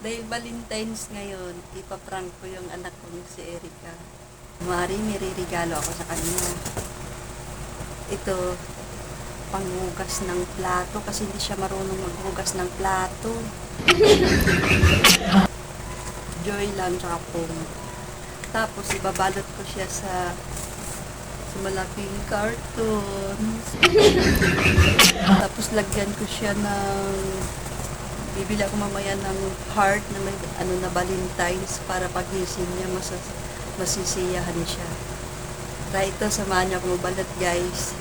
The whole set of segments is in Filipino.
Dahil Valentine's ngayon, ipaprank ko yung anak kong si Erica. Mari, may regalo ako sa kanya. Ito, panghugas ng plato kasi hindi siya marunong maghugas ng plato. Joy lang, tsaka pong. Tapos, ibabalot ko siya sa malaking carton. Tapos, lagyan ko siya ng bibili ako mamaya ng heart na may na Valentine's para pagising niya masisiyahan siya. Kaya ito, samahan niyo ako magbalot, guys.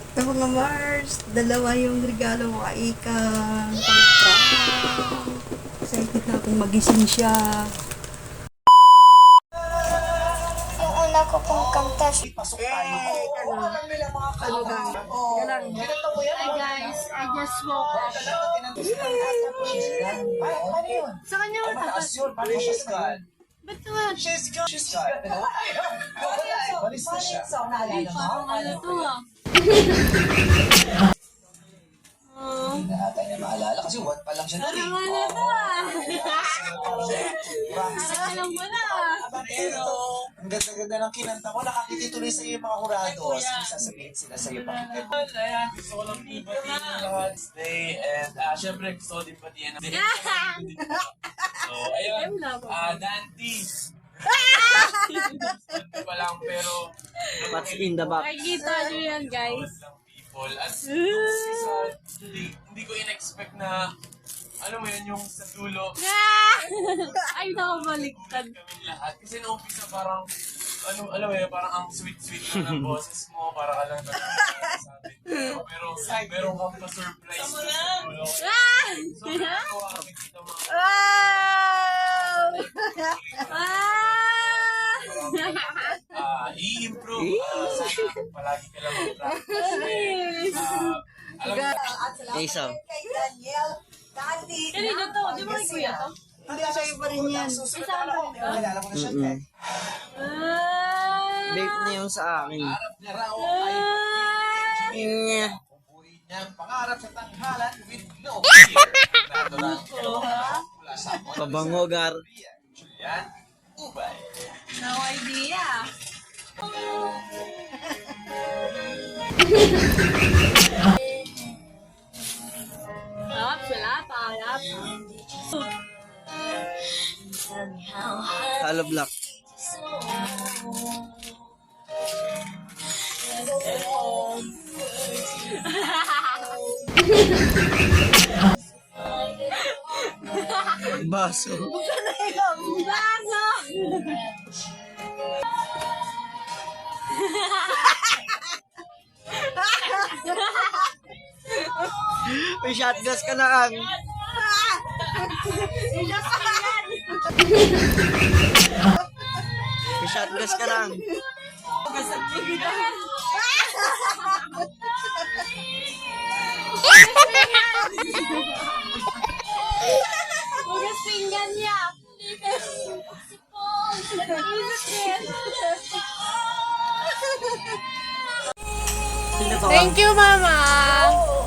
Ito mga Mars, dalawa yung regalo ko kay Ika. Excited na akong magising siya. Yung una ko pong kanta. Pasok tayo. Ano lang? Hi guys, I just woke up. Ano yun? Sa kanya mo Mataas yun. Paano yung she's gone? ba't naman? She's gone. She's gone. Walis na siya. Parang ano to ah. Oh, Hindi na ata niya maalala kasi one pa lang siya na rin. parang ano to ah. Parang alam mo na. Pero, ang ganda-ganda ng kinanta ko, nakakiti tuloy sa iyo mga hurados. Sasabihin sila sa iyo pakinggan. Ayan, gusto ko lang ibatiin ang lahat day and syempre gusto ko din batiin ang day. So, ayun, Dante. Ito pa lang pero What's in the box? Makikita nyo yan guys. people at yung hindi ko in-expect na alam mo yun yung sa dulo Ay, nakabaliktad. kaming lahat kasi nung umpisa parang alam mo yun parang ang sweet lang ng boses mo para ka lang sabi pero meron kang pa-surprise sa dulo so nakakawa kami dito mga i-improve sana palagi ka lang mag-practice alam mo Isa. Kay Daniel, Dati. Kanino to? Di ba kay kuya to? Hindi, sa'yo pa rin yan. Isa ba ito? Nalala ko na siya. eh. Vape na yung sa akin. Pangarap niya raw ay Nya. pupuin niyang pangarap sa tanghalan with no fear. Natural mula sa Pabango, Gar. Julian Ubay. No idea. Harap sila, harap. Hollow block. Baso. Baso! May shotgas ka na, Ang. May shotgas ka na, Ang. Hugas pinggan niya. Thank you, Mama.